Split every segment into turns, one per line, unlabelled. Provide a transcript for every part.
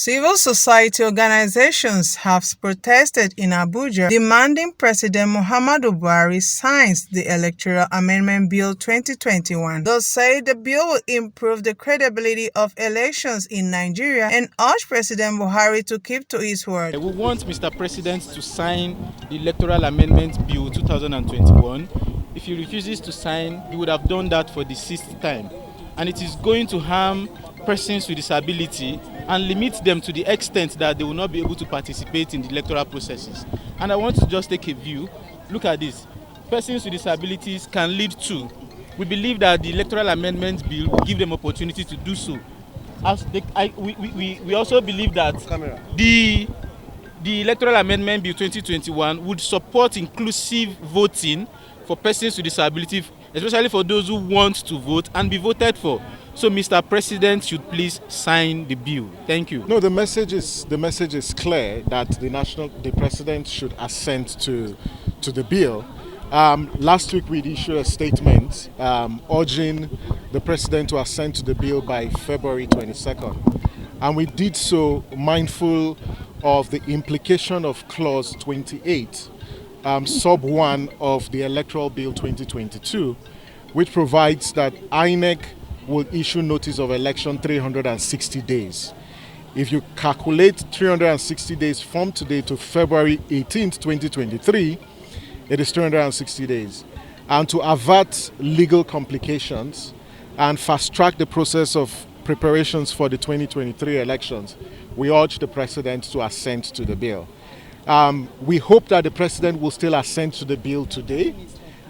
Civil society organizations have protested in Abuja demanding President Muhammadu Buhari signs the Electoral Amendment Bill 2021. Those say the bill will improve the credibility of elections in Nigeria and urge President Buhari to keep to his word.
We want Mr. President to sign the Electoral Amendment Bill 2021. If he refuses to sign, he would have done that for the 6th time. And it is going to harm persons with disability and limit them to the extent that they will not be able to participate in the electoral processes. And I want to just take a view. Look at this. Persons with disabilities can lead too. We believe that the Electoral Amendment Bill will give them opportunity to do so. We also believe that the Electoral Amendment Bill 2021 would support inclusive voting for persons with disability, especially for those who want to vote and be voted for. So, Mr. President should please sign the bill. Thank you.
No, the message is clear that the president should assent to the bill. Last week we issued a statement urging the president to assent to the bill by February 22nd, and we did so mindful of the implication of Clause 28, Sub 1 of the Electoral Bill 2022, which provides that INEC will issue notice of election 360 days. If you calculate 360 days from today to February 18th, 2023, it is 360 days. And to avert legal complications and fast-track the process of preparations for the 2023 elections, we urge the president to assent to the bill. We hope that the president will still assent to the bill today,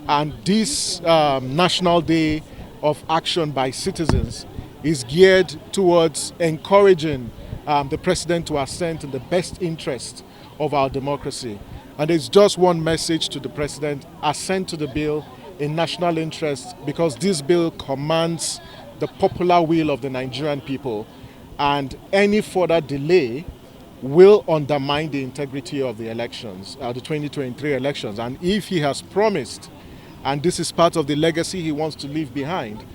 and this National Day of Action by Citizens is geared towards encouraging the president to assent in the best interest of our democracy. And there's just one message to the president: assent to the bill in national interest, because this bill commands the popular will of the Nigerian people, and any further delay will undermine the integrity of the elections, the 2023 elections. And if he has promised, and this is part of the legacy he wants to leave behind,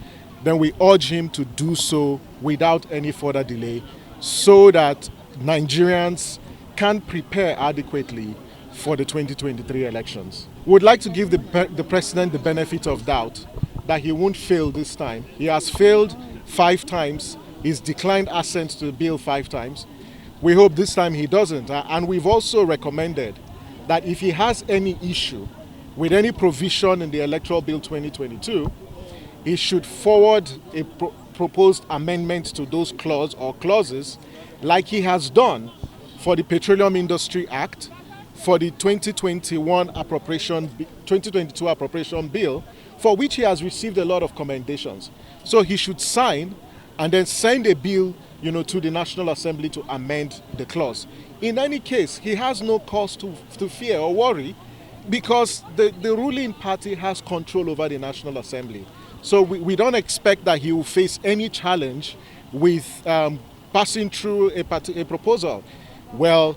then we urge him to do so without any further delay, so that Nigerians can prepare adequately for the 2023 elections. We would like to give the president the benefit of doubt that he won't fail this time. He has failed 5 times. He's declined assent to the bill 5 times. We hope this time he doesn't. And we've also recommended that if he has any issue with any provision in the Electoral Bill 2022, he should forward a proposed amendment to those clauses like he has done for the Petroleum Industry Act, for the 2022 appropriation bill, for which he has received a lot of commendations. So he should sign and then send a bill, to the National Assembly to amend the clause. In any case, he has no cause to fear or worry, because the ruling party has control over the National Assembly. So we don't expect that he will face any challenge with passing through a proposal. Well,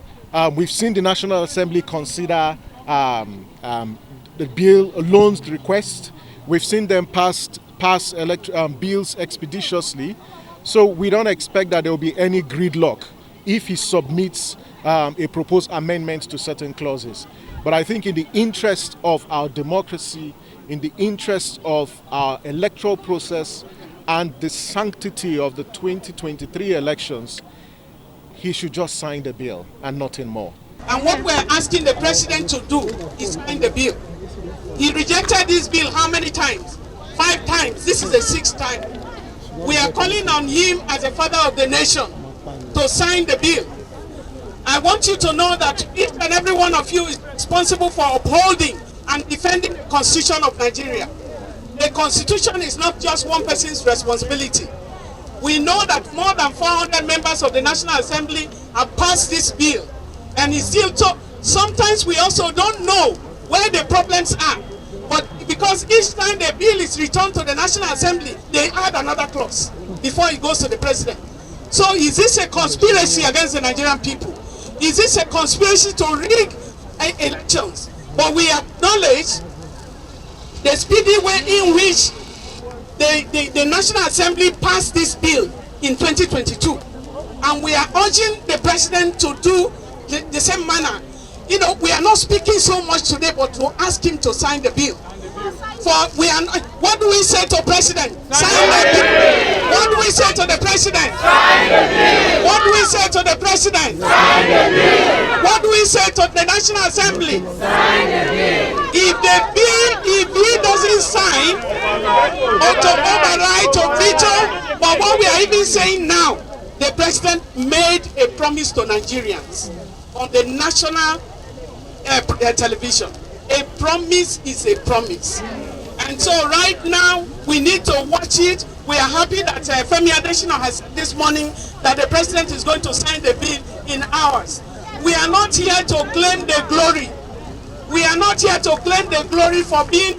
we've seen the National Assembly consider the bill loans request. We've seen them pass bills expeditiously. So we don't expect that there will be any gridlock if he submits a proposed amendment to certain clauses. But I think in the interest of our democracy, in the interest of our electoral process and the sanctity of the 2023 elections, he should just sign the bill and nothing more.
And what we're asking the president to do is sign the bill. He rejected this bill how many times? 5 times. This is the 6th time. We are calling on him as a father of the nation to sign the bill. I want you to know that each and every one of you is responsible for upholding and defending the Constitution of Nigeria. The Constitution is not just one person's responsibility. We know that more than 400 members of the National Assembly have passed this bill, and it's still sometimes we also don't know where the problems are. But because each time the bill is returned to the National Assembly, they add another clause before it goes to the president. So is this a conspiracy against the Nigerian people? Is this a conspiracy to rig elections? But we acknowledge the speedy way in which the National Assembly passed this bill in 2022. And we are urging the president to do the same manner. You know, we are not speaking so much today, but to ask him to sign the bill. For we are not, what do we say to president? Sign the bill. What do we say to the president? Sign the bill. What do we say to the president? Sign the bill. What do we say to the National Assembly? Sign the bill. If he doesn't sign, or to override, to veto, but what we are even saying now, the president made a promise to Nigerians on the national television. A promise is a promise. And so right now, we need to watch it. We are happy that Femi Adesina has said this morning that the president is going to sign the bill in hours. We are not here to claim the glory. We are not here to claim the glory for being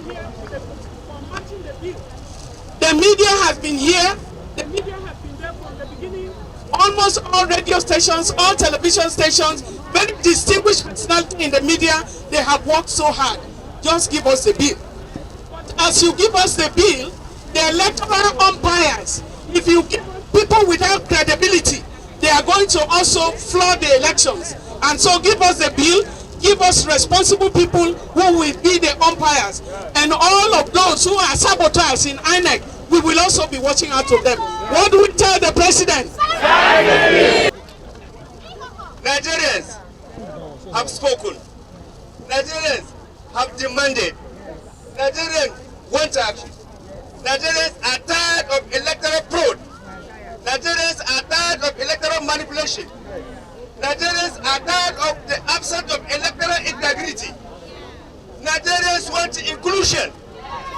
the media has been here. The media has been there from the beginning. Almost all radio stations, all television stations, very distinguished personality in the media, they have worked so hard. Just give us the bill. But as you give us the bill, the electoral umpires, if you give people without credibility, they are going to also flood the elections. And so give us the bill, give us responsible people who will be the umpires. And all of those who are saboteurs in INEC, we will also be watching out of them. What do we tell the president?
Nigerians have spoken. Nigerians have demanded. Nigerians want action. Nigerians are tired of electoral fraud. Nigerians are tired of electoral manipulation. Nigerians are tired of the absence of electoral integrity. Nigerians want inclusion.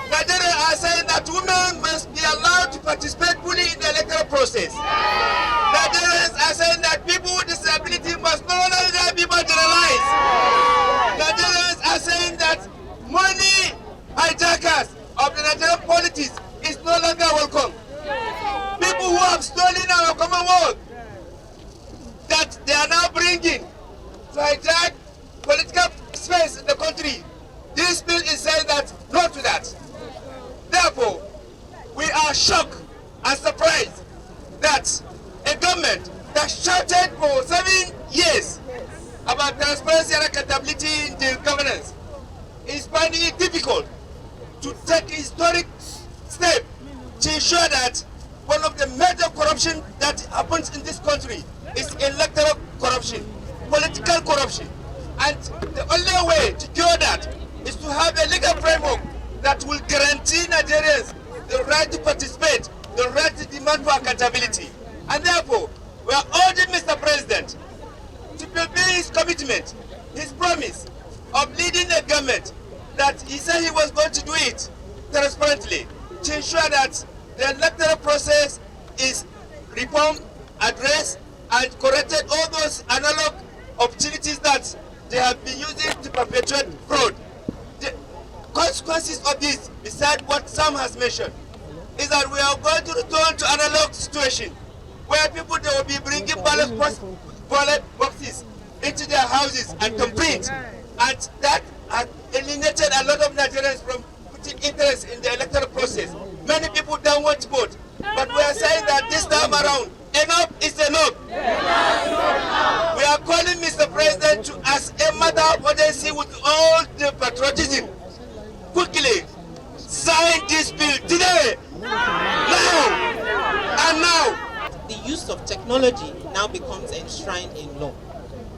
Nigerians are saying that women must be allowed to participate fully in the electoral process. Nigerians are saying that people with disability must no longer be marginalized. Nigerians are saying that money hijackers of the Nigerian politics is no longer welcome. People who have stolen our commonwealth, that they are now bringing to hijack political space in the country. This bill is saying that no to that. Therefore, we are shocked and surprised that a government that shouted for 7 years about transparency and accountability in the governance is finding it difficult to take a historic step to ensure that one of the major corruption that happens in this country is electoral corruption, political corruption. And the only way to cure that is to have a legal framework that will guarantee Nigerians the right to participate, the right to demand for accountability. And therefore, we are urging Mr. President to fulfill his commitment, his promise of leading the government, that he said he was going to do it transparently, to ensure that the electoral process is reformed, addressed, and corrected all those analog opportunities that they have been using to perpetuate fraud. The consequences of this, besides what Sam has mentioned, is that we are going to return to analog situation where people, they will be bringing ballot boxes into their houses and complete, and that has alienated a lot of Nigerians from putting interest in the electoral process. Many people don't want to vote, but we are saying that this time around, enough is enough. We are calling Mr. President to, as a matter of urgency, with all the patriotism, quickly sign this bill today, now, and now.
The use of technology now becomes enshrined in law.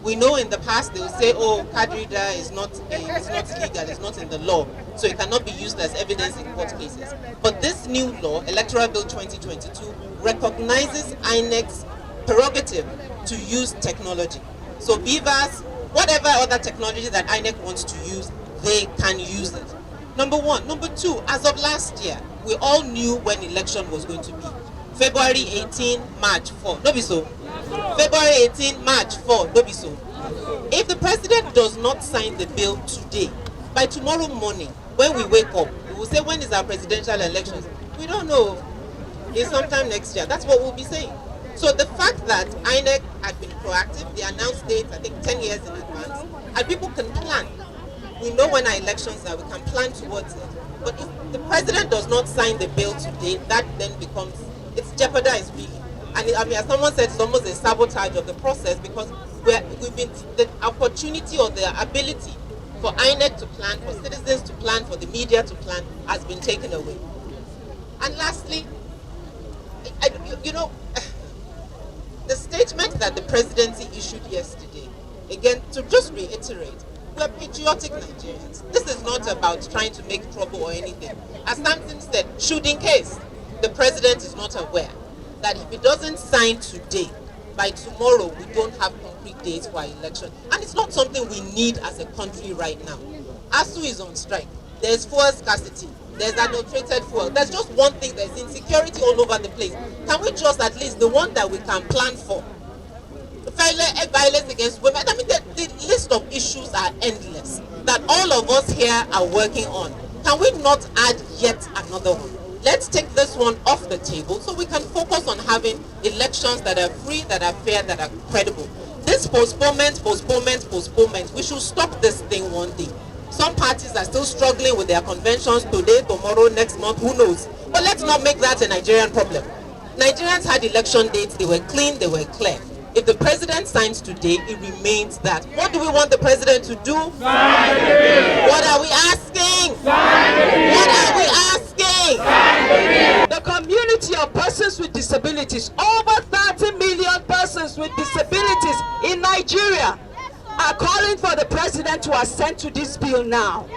We know in the past they will say, oh, card reader is not legal, it's not in the law, so it cannot be used as evidence in court cases. But this new law, Electoral Bill 2022, recognizes INEC's prerogative to use technology. So beavers, whatever other technology that INEC wants to use, they can use it. Number one. Number two, as of last year, we all knew when election was going to be. February 18, March 4, no be so. February 18, March 4, no be so. If the president does not sign the bill today, by tomorrow morning, when we wake up, we will say, when is our presidential elections? We don't know. It's sometime next year. That's what we'll be saying. So the fact that INEC had been proactive, they announced dates, I think 10 years in advance, and people can plan. We know when our elections are, we can plan towards it. But if the president does not sign the bill today, that then becomes, it's jeopardized really. And I mean, as someone said, it's almost a sabotage of the process, because we've been the opportunity or the ability for INEC to plan, for citizens to plan, for the media to plan, has been taken away. And lastly, you know, the statement that the presidency issued yesterday, again, to just reiterate, we're patriotic Nigerians. This is not about trying to make trouble or anything. As Samson said, should in case the president is not aware that if he doesn't sign today, by tomorrow we don't have concrete dates for our election. And it's not something we need as a country right now. ASU is on strike. There's fuel scarcity. There's adulterated fuel. There's just one thing, there's insecurity all over the place. Can we just at least the one that we can plan for? Violence against women. I mean, the list of issues are endless that all of us here are working on. Can we not add yet another one? Let's take this one off the table so we can focus on having elections that are free, that are fair, that are credible. This postponement, we should stop this thing one day. Some parties are still struggling with their conventions today, tomorrow, next month, who knows? But let's not make that a Nigerian problem. Nigerians had election dates, they were clean, they were clear. If the president signs today, it remains that. What do we want the president to do?
Sign the bill.
What are we asking?
Sign the bill.
What are we asking?
Sign the bill.
The community of persons with disabilities, over 30 million persons with disabilities in Nigeria, are calling for the president to assent to this bill now.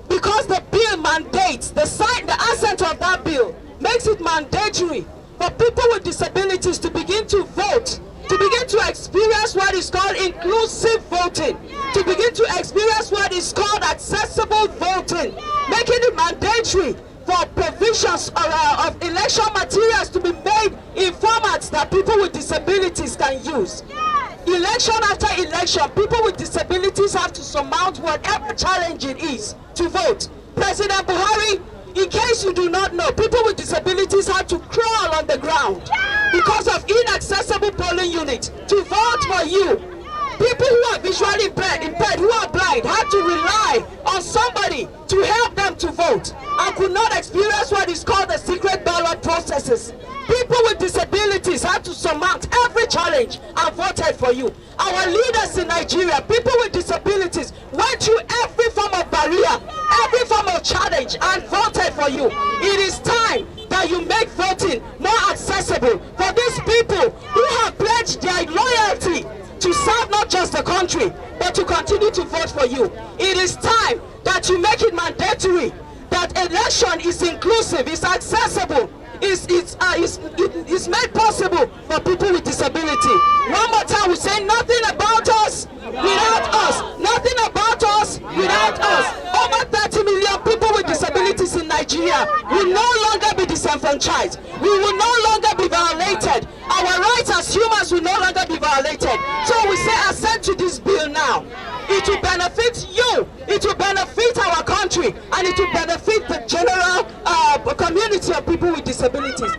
Because the bill mandates, the assent of that bill makes it mandatory for people with disabilities to begin to vote, to begin to experience what is called inclusive voting, to begin to experience what is called accessible voting, making it mandatory for provisions of election materials to be made in formats that people with disabilities can use. Election after election, people with disabilities have to surmount whatever challenge it is to vote. President Buhari, in case you do not know, people with disabilities have to crawl on the ground because of inaccessible polling units to vote for you. People who are visually impaired, who are blind, have to rely on somebody to help them to vote and could not experience what is called the secret ballot processes. People with disabilities have to surmount every challenge and voted for you. Our leaders in Nigeria, people with disabilities, went through every form of barrier, every form of challenge and voted for you. It is time that you make voting more accessible for these people who have pledged their loyalty to serve not just the country, but to continue to vote for you. It is time that you make it mandatory that election is inclusive, is accessible, is made possible for people with disability. One more time, we say nothing about us without us. Nothing about us without us. Over 30 million people with disabilities in Nigeria will no longer be disenfranchised. We will no longer be violated. Our rights as humans will no longer be violated. So we say assent to this bill now. It will benefit you, it will benefit our country, and it will benefit the general community of people with disabilities.